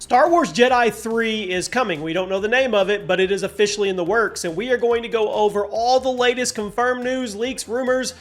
Star Wars Jedi 3 is coming. We don't know the name of it, but it is officially in the works, and we are going to go over all the latest confirmed news, leaks, rumors.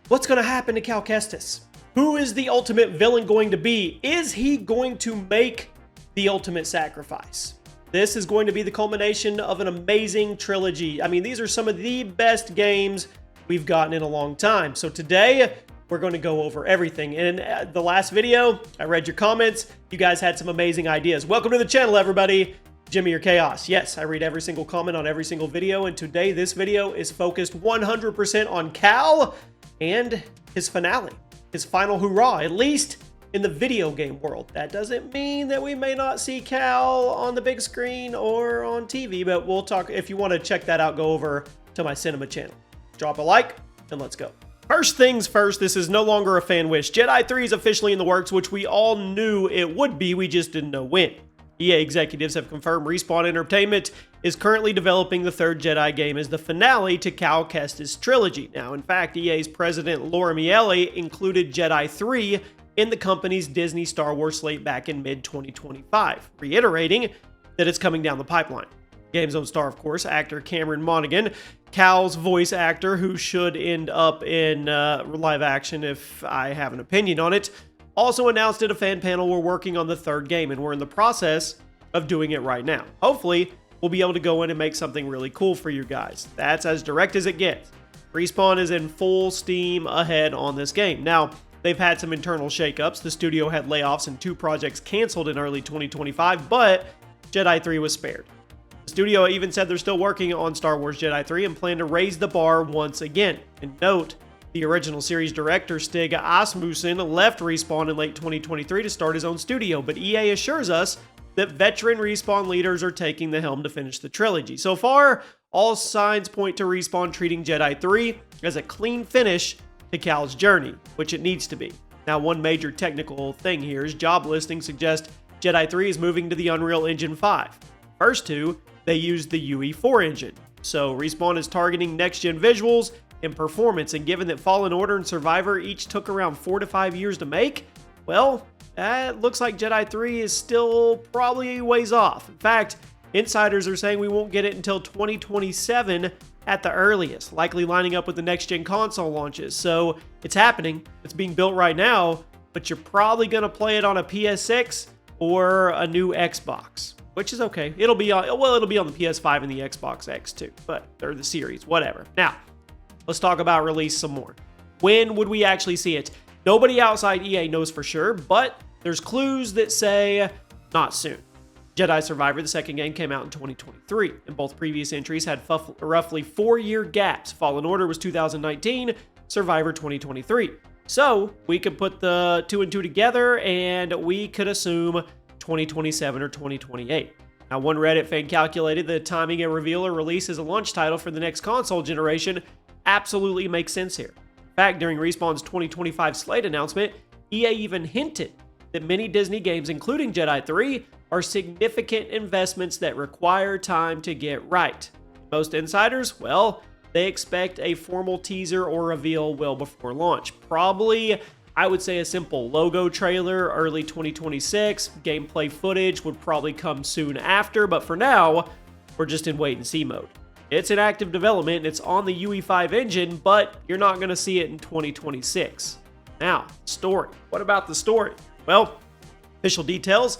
What's going to happen to Cal Kestis? Who is the ultimate villain going to be? Is he going to make the ultimate sacrifice? This is going to be the culmination of an amazing trilogy. I mean, these are some of the best games we've gotten in a long time. So today, we're going to go over everything. In the last video, I read your comments. You guys had some amazing ideas. Welcome to the channel, everybody. Jimmy or Chaos. Yes, I read every single comment on every single video, and today this video is focused 100% on Cal and his finale, his final hurrah, at least in the video game world. That doesn't mean that we may not see Cal on the big screen or on TV, but we'll talk. If you want to check that out, go over to my cinema channel. Drop a like, and let's go. First things first, this is no longer a fan wish. Jedi 3 is officially in the works, which we all knew it would be, we just didn't know when. EA executives have confirmed Respawn Entertainment is currently developing the third Jedi game as the finale to Cal Kestis' trilogy. Now, in fact, EA's president Laura Miele included Jedi 3 in the company's Disney Star Wars slate back in mid-2025, reiterating that it's coming down the pipeline. Game's own star, of course, actor Cameron Monaghan, Cal's voice actor, who should end up in live action if I have an opinion on it, also announced at a fan panel we're working on the third game, and we're in the process of doing it right now. Hopefully, we'll be able to go in and make something really cool for you guys. That's as direct as it gets. Respawn is in full steam ahead on this game. Now, they've had some internal shakeups. The studio had layoffs and 2 projects canceled in early 2025, but Jedi 3 was spared. The studio even said they're still working on Star Wars Jedi 3 and plan to raise the bar once again. And note, the original series director Stig Asmussen left Respawn in late 2023 to start his own studio, but EA assures us that veteran Respawn leaders are taking the helm to finish the trilogy. So far, all signs point to Respawn treating Jedi 3 as a clean finish to Cal's journey, which it needs to be. Now, one major technical thing here is job listings suggest Jedi 3 is moving to the Unreal Engine 5. First two, they used the UE4 engine. So Respawn is targeting next-gen visuals and performance, and given that Fallen Order and Survivor each took around 4 to 5 years to make, well, that looks like Jedi 3 is still probably ways off. In fact, insiders are saying we won't get it until 2027 at the earliest, likely lining up with the next-gen console launches. So it's happening, it's being built right now, but you're probably going to play it on a PS6 or a new Xbox, which is okay. It'll be on the PS5 and the Xbox X too, but they're the series, whatever. Now, let's talk about release some more. When would we actually see it? Nobody outside EA knows for sure, but there's clues that say not soon. Jedi Survivor, the second game, came out in 2023, and both previous entries had roughly 4-year gaps. Fallen Order was 2019, Survivor 2023. So we could put the 2 and 2 together, and we could assume 2027 or 2028. Now, one Reddit fan calculated the timing and reveal or release as a launch title for the next console generation absolutely makes sense here. In fact, during Respawn's 2025 slate announcement, EA even hinted that many Disney games, including Jedi 3, are significant investments that require time to get right. Most insiders, well, they expect a formal teaser or reveal well before launch. Probably, I would say, a simple logo trailer, early 2026. Gameplay footage would probably come soon after, but for now, we're just in wait and see mode. It's in active development, and it's on the UE5 engine, but you're not going to see it in 2026. Now, story. What about the story? Well, official details,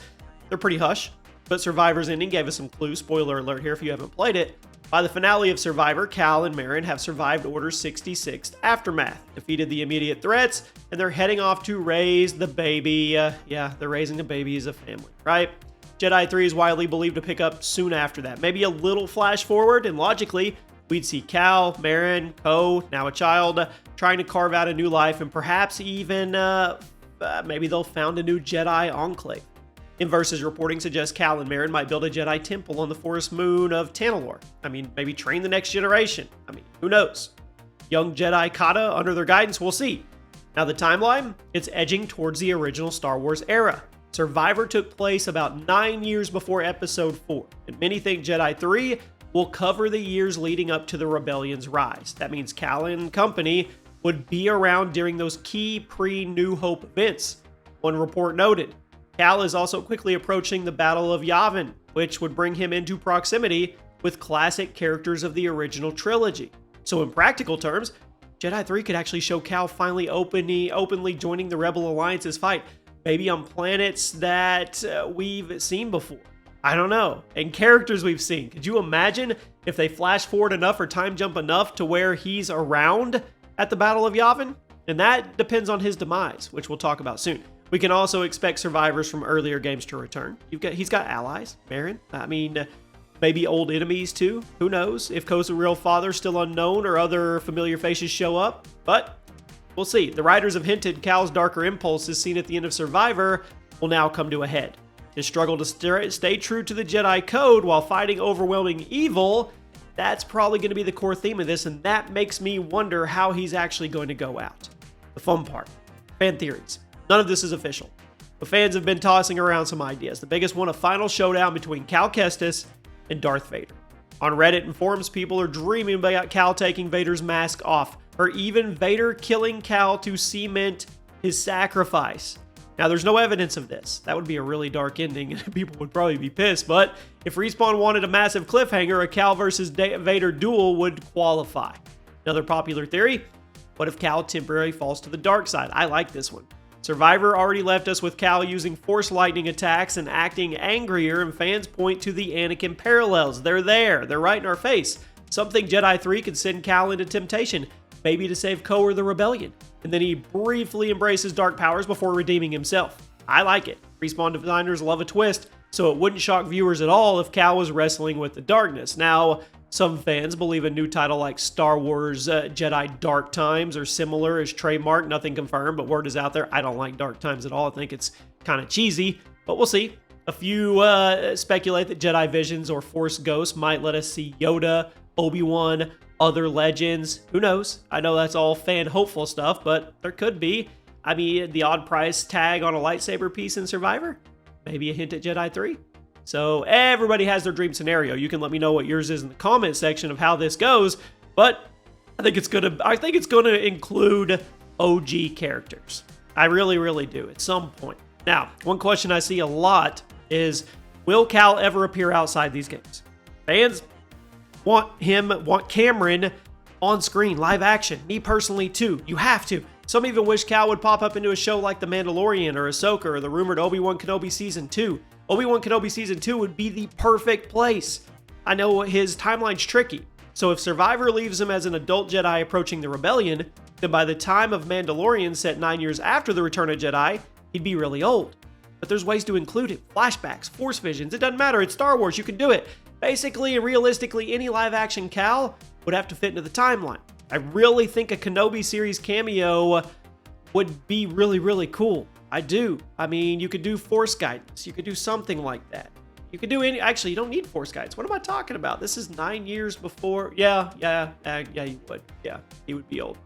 they're pretty hush, but Survivor's ending gave us some clues. Spoiler alert here if you haven't played it. By the finale of Survivor, Cal and Merrin have survived Order 66's aftermath, defeated the immediate threats, and they're heading off to raise the baby. Yeah, they're raising a baby as a family, right? Jedi 3 is widely believed to pick up soon after that. Maybe a little flash forward, and logically, we'd see Cal, Merrin, Ko, now a child, trying to carve out a new life, and perhaps even maybe they'll found a new Jedi enclave. Inverse's reporting suggests Cal and Merrin might build a Jedi temple on the forest moon of Tanalorr. I mean, maybe train the next generation. I mean, who knows? Young Jedi Kato under their guidance, we'll see. Now the timeline, it's edging towards the original Star Wars era. Survivor took place about 9 years before Episode 4, and many think Jedi 3 will cover the years leading up to the Rebellion's rise. That means Cal and company would be around during those key pre-New Hope events. One report noted, Cal is also quickly approaching the Battle of Yavin, which would bring him into proximity with classic characters of the original trilogy. So in practical terms, Jedi 3 could actually show Cal finally openly joining the Rebel Alliance's fight, maybe on planets that we've seen before. I don't know. And characters we've seen. Could you imagine if they flash forward enough or time jump enough to where he's around at the Battle of Yavin? And that depends on his demise, which we'll talk about soon. We can also expect survivors from earlier games to return. He's got allies, Merrin. I mean, maybe old enemies too. Who knows? If Ko's real father's still unknown or other familiar faces show up. But we'll see. The writers have hinted Cal's darker impulses seen at the end of Survivor will now come to a head. His struggle to stay true to the Jedi code while fighting overwhelming evil, that's probably going to be the core theme of this, and that makes me wonder how he's actually going to go out. The fun part. Fan theories. None of this is official, but fans have been tossing around some ideas. The biggest one, a final showdown between Cal Kestis and Darth Vader. On Reddit and forums, people are dreaming about Cal taking Vader's mask off, or even Vader killing Cal to cement his sacrifice. Now, there's no evidence of this. That would be a really dark ending, and people would probably be pissed, but if Respawn wanted a massive cliffhanger, a Cal versus Vader duel would qualify. Another popular theory, what if Cal temporarily falls to the dark side? I like this one. Survivor already left us with Cal using Force lightning attacks and acting angrier, and fans point to the Anakin parallels. They're there. They're right in our face. Something Jedi 3 could send Cal into temptation, maybe to save Ko or the Rebellion, and then he briefly embraces dark powers before redeeming himself. I like it. Respawn designers love a twist, so it wouldn't shock viewers at all if Cal was wrestling with the darkness. Now, some fans believe a new title like Star Wars Jedi Dark Times or similar is trademarked. Nothing confirmed, but word is out there. I don't like Dark Times at all. I think it's kind of cheesy, but we'll see. A few speculate that Jedi Visions or Force Ghosts might let us see Yoda, Obi-Wan, other legends. Who knows? I know that's all fan hopeful stuff, but there could be. I mean, the odd price tag on a lightsaber piece in Survivor? Maybe a hint at Jedi 3? So everybody has their dream scenario. You can let me know what yours is in the comment section of how this goes, but I think it's gonna include OG characters. I really do at some point. Now, one question I see a lot is, will Cal ever appear outside these games? Fans want Cameron on screen, live action. Me personally too. You have to. Some even wish Cal would pop up into a show like The Mandalorian or Ahsoka or the rumored Obi-Wan Kenobi Season 2. Obi-Wan Kenobi Season 2 would be the perfect place. I know his timeline's tricky, so if Survivor leaves him as an adult Jedi approaching the Rebellion, then by the time of Mandalorian set 9 years after the Return of Jedi, he'd be really old. But there's ways to include it. Flashbacks, Force visions, it doesn't matter, it's Star Wars, you can do it. Basically and realistically, any live-action Cal would have to fit into the timeline. I really think a Kenobi series cameo would be really cool. I do. I mean, you could do Force guidance. You could do something like that. You could do actually, you don't need Force guidance. What am I talking about? This is 9 years before. Yeah, you would. Yeah, he would be old.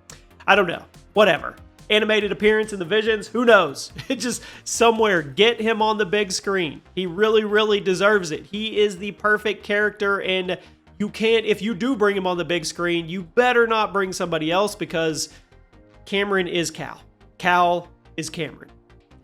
I don't know. Whatever. Animated appearance in the Visions, who knows? Just somewhere, get him on the big screen. He really deserves it. He is the perfect character, and you can't, if you do bring him on the big screen, you better not bring somebody else, because Cameron is Cal. Cal is Cameron.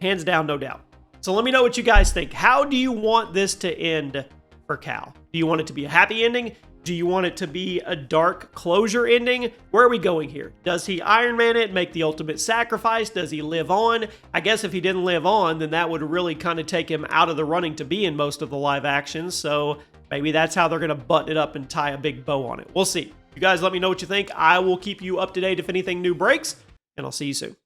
Hands down, no doubt. So let me know what you guys think. How do you want this to end for Cal? Do you want it to be a happy ending? Do you want it to be a dark closure ending? Where are we going here? Does he Iron Man it, make the ultimate sacrifice? Does he live on? I guess if he didn't live on, then that would really kind of take him out of the running to be in most of the live actions. So maybe that's how they're going to button it up and tie a big bow on it. We'll see. You guys let me know what you think. I will keep you up to date if anything new breaks, and I'll see you soon.